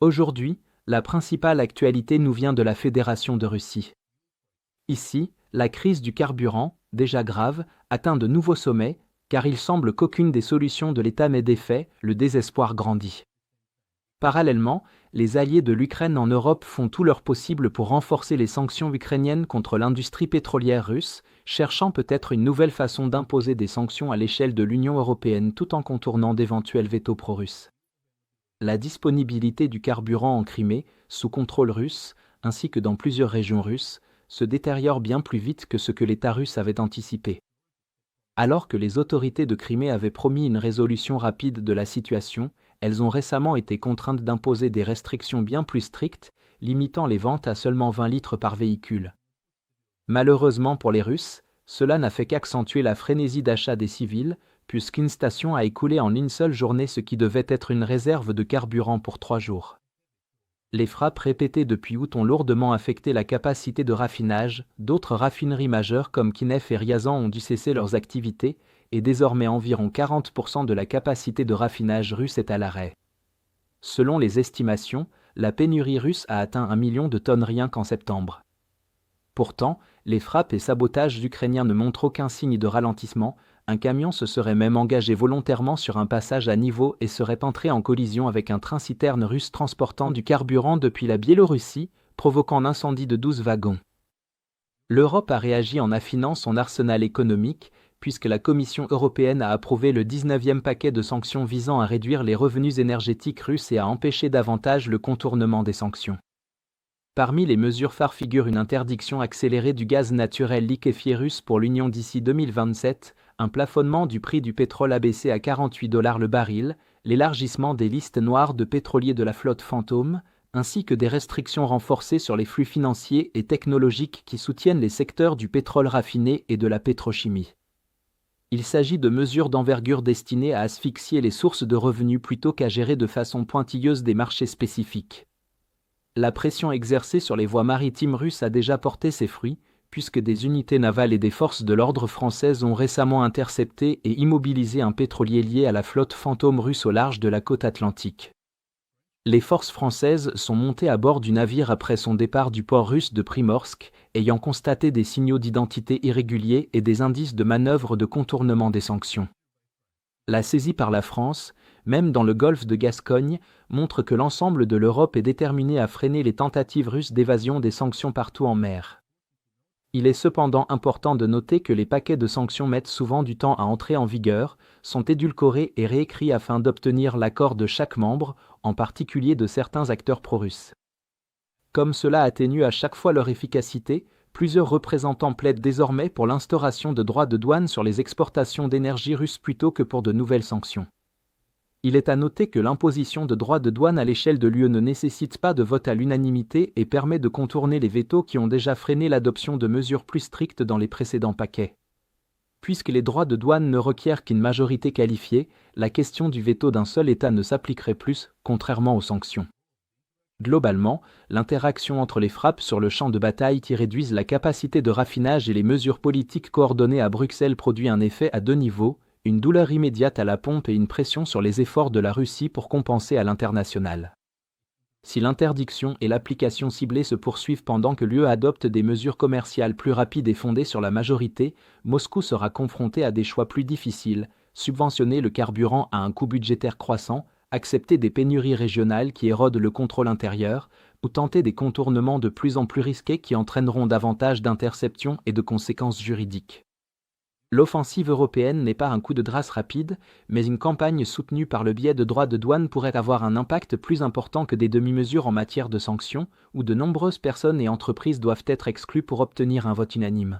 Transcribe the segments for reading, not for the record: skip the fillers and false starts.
Aujourd'hui, la principale actualité nous vient de la Fédération de Russie. Ici, la crise du carburant, déjà grave, atteint de nouveaux sommets, car il semble qu'aucune des solutions de l'État n'ait d'effet, le désespoir grandit. Parallèlement, les alliés de l'Ukraine en Europe font tout leur possible pour renforcer les sanctions ukrainiennes contre l'industrie pétrolière russe, cherchant peut-être une nouvelle façon d'imposer des sanctions à l'échelle de l'Union européenne tout en contournant d'éventuels vetos pro-russes. La disponibilité du carburant en Crimée, sous contrôle russe, ainsi que dans plusieurs régions russes, se détériore bien plus vite que ce que l'État russe avait anticipé. Alors que les autorités de Crimée avaient promis une résolution rapide de la situation, elles ont récemment été contraintes d'imposer des restrictions bien plus strictes, limitant les ventes à seulement 20 litres par véhicule. Malheureusement pour les Russes, cela n'a fait qu'accentuer la frénésie d'achat des civils, puisqu'une station a écoulé en une seule journée ce qui devait être une réserve de carburant pour 3 jours. Les frappes répétées depuis août ont lourdement affecté la capacité de raffinage, d'autres raffineries majeures comme Kiev et Ryazan ont dû cesser leurs activités, et désormais environ 40% de la capacité de raffinage russe est à l'arrêt. Selon les estimations, la pénurie russe a atteint 1 million de tonnes rien qu'en septembre. Pourtant, les frappes et sabotages ukrainiens ne montrent aucun signe de ralentissement, un camion se serait même engagé volontairement sur un passage à niveau et serait entré en collision avec un train-citerne russe transportant du carburant depuis la Biélorussie, provoquant l'incendie de 12 wagons. L'Europe a réagi en affinant son arsenal économique, puisque la Commission européenne a approuvé le 19e paquet de sanctions visant à réduire les revenus énergétiques russes et à empêcher davantage le contournement des sanctions. Parmi les mesures phares figure une interdiction accélérée du gaz naturel liquéfié russe pour l'Union d'ici 2027, un plafonnement du prix du pétrole abaissé à 48 $ le baril, l'élargissement des listes noires de pétroliers de la flotte fantôme, ainsi que des restrictions renforcées sur les flux financiers et technologiques qui soutiennent les secteurs du pétrole raffiné et de la pétrochimie. Il s'agit de mesures d'envergure destinées à asphyxier les sources de revenus plutôt qu'à gérer de façon pointilleuse des marchés spécifiques. La pression exercée sur les voies maritimes russes a déjà porté ses fruits, puisque des unités navales et des forces de l'ordre françaises ont récemment intercepté et immobilisé un pétrolier lié à la flotte fantôme russe au large de la côte atlantique. Les forces françaises sont montées à bord du navire après son départ du port russe de Primorsk, ayant constaté des signaux d'identité irréguliers et des indices de manœuvres de contournement des sanctions. La saisie par la France, même dans le golfe de Gascogne, montre que l'ensemble de l'Europe est déterminée à freiner les tentatives russes d'évasion des sanctions partout en mer. Il est cependant important de noter que les paquets de sanctions mettent souvent du temps à entrer en vigueur, sont édulcorés et réécrits afin d'obtenir l'accord de chaque membre, en particulier de certains acteurs pro-russes. Comme cela atténue à chaque fois leur efficacité, plusieurs représentants plaident désormais pour l'instauration de droits de douane sur les exportations d'énergie russe plutôt que pour de nouvelles sanctions. Il est à noter que l'imposition de droits de douane à l'échelle de l'UE ne nécessite pas de vote à l'unanimité et permet de contourner les vétos qui ont déjà freiné l'adoption de mesures plus strictes dans les précédents paquets. Puisque les droits de douane ne requièrent qu'une majorité qualifiée, la question du veto d'un seul État ne s'appliquerait plus, contrairement aux sanctions. Globalement, l'interaction entre les frappes sur le champ de bataille qui réduisent la capacité de raffinage et les mesures politiques coordonnées à Bruxelles produit un effet à 2 niveaux, une douleur immédiate à la pompe et une pression sur les efforts de la Russie pour compenser à l'international. Si l'interdiction et l'application ciblée se poursuivent pendant que l'UE adopte des mesures commerciales plus rapides et fondées sur la majorité, Moscou sera confronté à des choix plus difficiles, subventionner le carburant à un coût budgétaire croissant, accepter des pénuries régionales qui érodent le contrôle intérieur, ou tenter des contournements de plus en plus risqués qui entraîneront davantage d'interceptions et de conséquences juridiques. L'offensive européenne n'est pas un coup de grâce rapide, mais une campagne soutenue par le biais de droits de douane pourrait avoir un impact plus important que des demi-mesures en matière de sanctions, où de nombreuses personnes et entreprises doivent être exclues pour obtenir un vote unanime.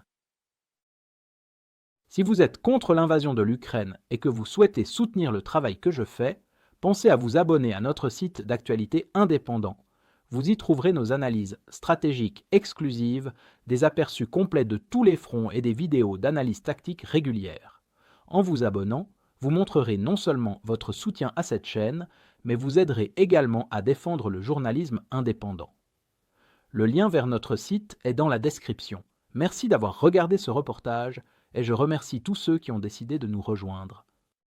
Si vous êtes contre l'invasion de l'Ukraine et que vous souhaitez soutenir le travail que je fais, pensez à vous abonner à notre site d'actualité indépendant. Vous y trouverez nos analyses stratégiques exclusives, des aperçus complets de tous les fronts et des vidéos d'analyse tactique régulières. En vous abonnant, vous montrerez non seulement votre soutien à cette chaîne, mais vous aiderez également à défendre le journalisme indépendant. Le lien vers notre site est dans la description. Merci d'avoir regardé ce reportage et je remercie tous ceux qui ont décidé de nous rejoindre.